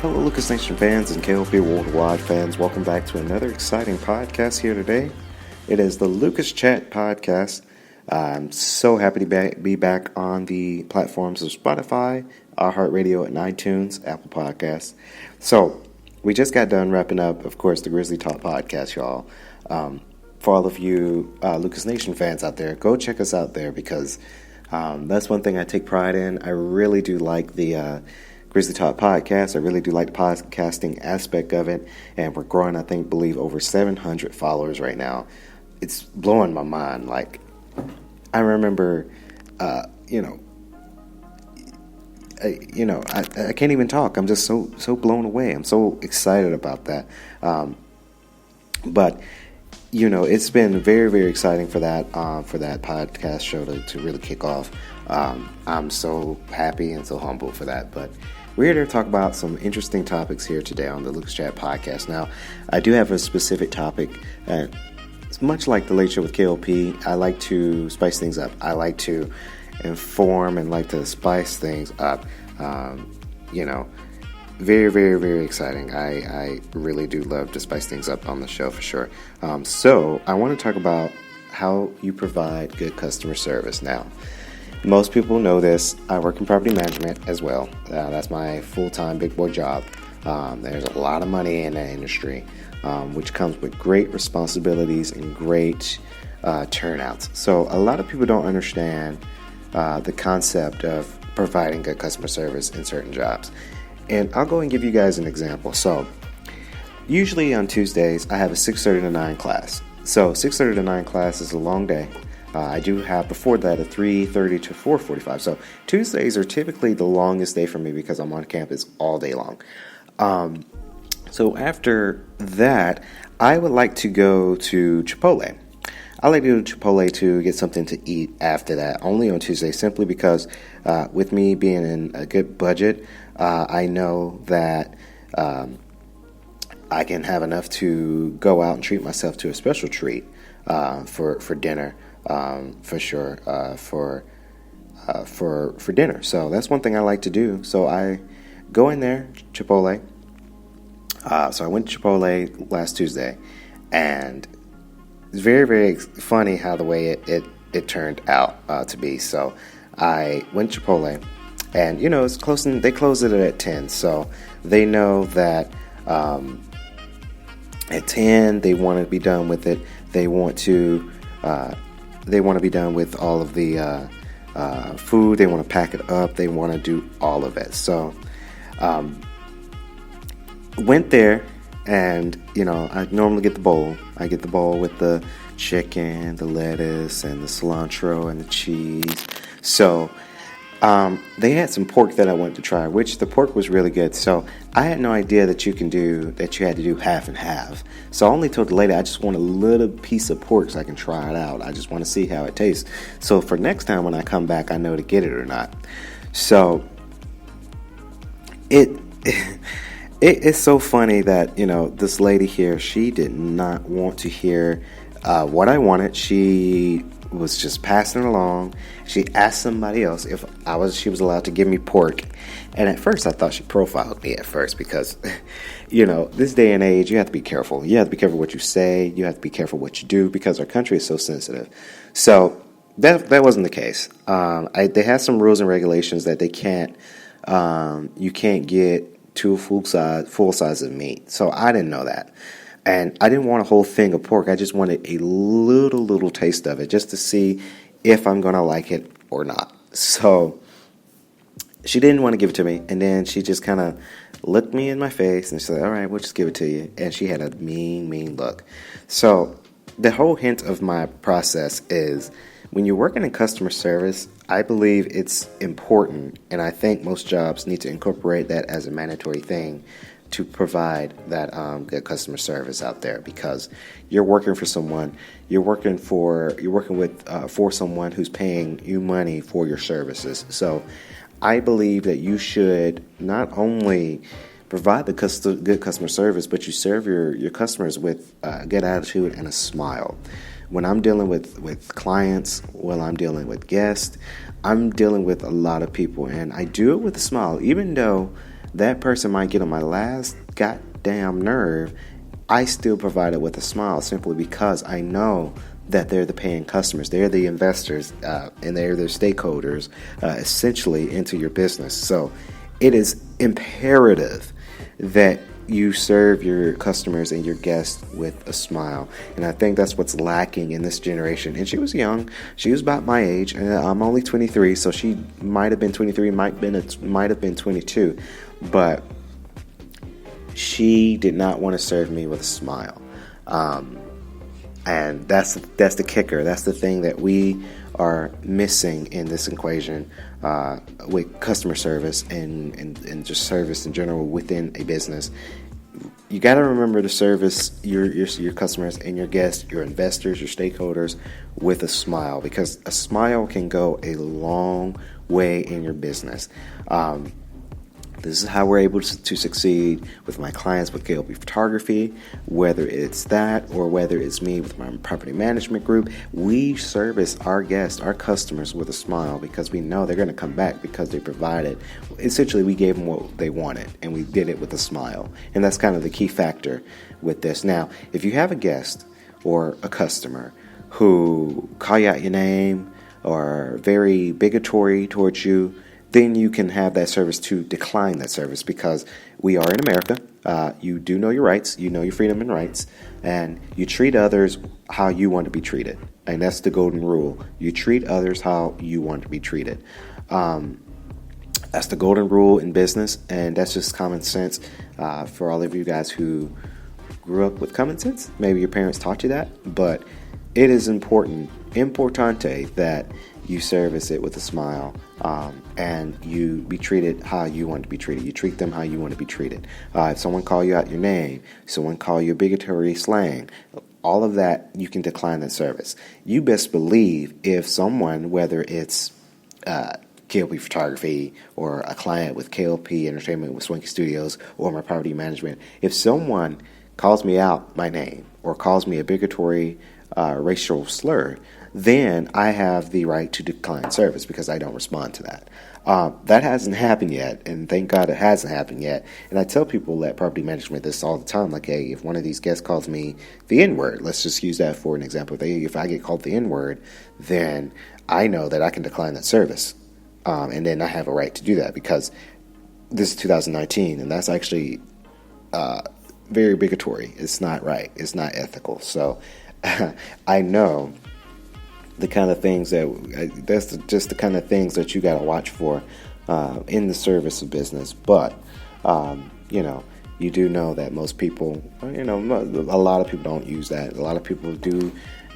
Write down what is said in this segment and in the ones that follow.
Hello, Lucas Nation fans and K.L.P. Worldwide fans. Welcome back to another exciting podcast here today. It is the Lucas Chat Podcast. I'm so happy to be back on the platforms of Spotify, IHeart Radio, and iTunes, Apple Podcasts. So, we just got done wrapping up, of course, the Grizzly Talk Podcast, y'all. For all of you Lucas Nation fans out there, go check us out there because that's one thing I take pride in. I really do like the Grizzly Talk Podcast. I really do like the podcasting aspect of it, and we're growing, I believe, over 700 followers right now. It's blowing my mind. Like, I remember, I can't even talk. I'm just so blown away. I'm so excited about that. But it's been very, very exciting for that podcast show to really kick off. I'm so happy and so humble for that. But we're here to talk about some interesting topics here today on the Lucas Chat Podcast. Now, I do have a specific topic. It's much like the Late Show with K.L.P. I like to spice things up. I like to inform and like to spice things up. Very, very, very exciting. I really do love to spice things up on the show for sure. So I want to talk about how you provide good customer service. Now, most people know this. I work in property management as well. That's my full-time big boy job. There's a lot of money in that industry, which comes with great responsibilities and great turnouts. So a lot of people don't understand the concept of providing good customer service in certain jobs. And I'll go and give you guys an example. So usually on Tuesdays, I have a 6:30 to 9 class. So 6:30 to 9 class is a long day. I do have before that a 3:30 to 4:45. So Tuesdays are typically the longest day for me because I'm on campus all day long. So after that, I would like to go to Chipotle. I like to go to Chipotle to get something to eat after that, only on Tuesday, simply because with me being in a good budget, I know that I can have enough to go out and treat myself to a special treat for dinner, for sure, for dinner. So that's one thing I like to do. So I go in there, Chipotle. So I went to Chipotle last Tuesday, and it's very, very funny how the way it turned out to be. So I went to Chipotle, and it's close. They close it at 10, so they know that at 10 they want to be done with it. They want to be done with all of the food. They want to pack it up. They want to do all of it. So went there, and I normally get the bowl. I get the bowl with the chicken, the lettuce, and the cilantro and the cheese. So they had some pork that I wanted to try, which the pork was really good. So I had no idea that you had to do half and half. So I only told the lady I just want a little piece of pork so I can try it out. I just want to see how it tastes. So for next time when I come back, I know to get it or not. So it's so funny that, this lady here, she did not want to hear what I wanted. She was just passing along. She asked somebody else if she was allowed to give me pork. And at first I thought she profiled me at first because, this day and age, you have to be careful. You have to be careful what you say. You have to be careful what you do because our country is so sensitive. So that wasn't the case. They have some rules and regulations that you can't get to a full size of meat. So I didn't know that. And I didn't want a whole thing of pork. I just wanted a little taste of it just to see if I'm going to like it or not. So she didn't want to give it to me. And then she just kind of looked me in my face and she said, all right, we'll just give it to you. And she had a mean look. So the whole hint of my process is when you're working in customer service, I believe it's important, and I think most jobs need to incorporate that as a mandatory thing to provide that good customer service out there, because you're working for someone, you're working with for someone who's paying you money for your services. So I believe that you should not only provide the good customer service, but you serve your customers with a good attitude and a smile. When I'm dealing with clients, when I'm dealing with guests, I'm dealing with a lot of people, and I do it with a smile, even though That person might get on my last goddamn nerve. I still provide it with a smile simply because I know that they're the paying customers. They're the investors, and they're the stakeholders, essentially, into your business. So it is imperative that you serve your customers and your guests with a smile. And I think that's what's lacking in this generation. And she was young. She was about my age. And I'm only 23, so she might have been 23, might have been 22. But she did not want to serve me with a smile. And that's the kicker. That's the thing that we are missing in this equation with customer service and just service in general within a business. You got to remember to service your customers and your guests, your investors, your stakeholders with a smile, because a smile can go a long way in your business. This is how we're able to succeed with my clients with K.L.P photography, whether it's that or whether it's me with my property management group. We service our guests, our customers with a smile because we know they're going to come back because they provided. Essentially, we gave them what they wanted and we did it with a smile. And that's kind of the key factor with this. Now, if you have a guest or a customer who call you out your name or very bigotry towards you, then you can have that service to decline that service, because we are in America. You do know your rights, you know your freedom and rights, and you treat others how you want to be treated. And that's the golden rule. You treat others how you want to be treated. That's the golden rule in business, and that's just common sense for all of you guys who grew up with common sense. Maybe your parents taught you that, but it is importante that you service it with a smile, and you be treated how you want to be treated. You treat them how you want to be treated. If someone call you out your name, someone call you bigotry slang, all of that, you can decline that service. You best believe if someone, whether it's K.L.P photography or a client with K.L.P entertainment with Swanky Studios or my property management, if someone calls me out my name or calls me a bigotry racial slur, then I have the right to decline service because I don't respond to that. That hasn't happened yet, and thank God it hasn't happened yet. And I tell people at property management this all the time, like, hey, if one of these guests calls me the N-word, let's just use that for an example. If I get called the N-word, then I know that I can decline that service. And then I have a right to do that because this is 2019, and that's actually very bigotry. It's not right. It's not ethical. So I know the kind of things that's just the kind of things that you got to watch for in the service of business. But you do know that most people, a lot of people don't use that. A lot of people do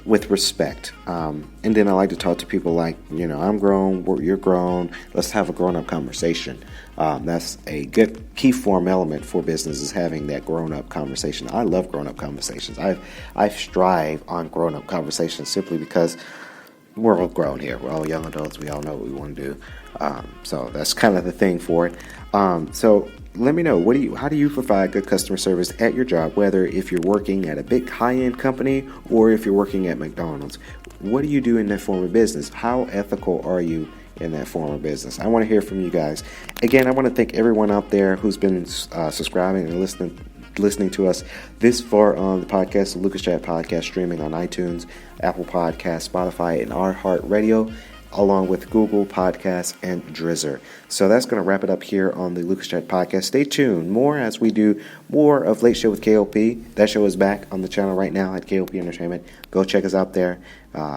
with respect. And then I like to talk to people like, I'm grown, you're grown. Let's have a grown-up conversation. That's a good key form element for business, is having that grown-up conversation. I love grown-up conversations. I strive on grown-up conversations simply because we're all grown here. We're all young adults. We all know what we want to do. So that's kind of the thing for it. So let me know, how do you provide good customer service at your job, whether if you're working at a big high-end company or if you're working at McDonald's? What do you do in that form of business? How ethical are you in that form of business? I want to hear from you guys. Again, I want to thank everyone out there who's been subscribing and listening to us this far on the podcast, the Lucas Chat Podcast, streaming on iTunes, Apple Podcasts, Spotify, and IHeart Radio, along with Google Podcasts and Drizzer. So that's going to wrap it up here on the Lucas Chat Podcast. Stay tuned more as we do more of Late Show with K.L.P. That show is back on the channel right now at K.L.P Entertainment. Go check us out there.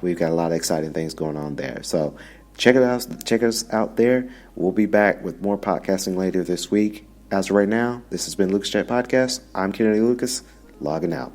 We've got a lot of exciting things going on there. So check us out there. We'll be back with more podcasting later this week. As of right now, this has been Lucas Chat Podcast. I'm Kennedy Lucas, logging out.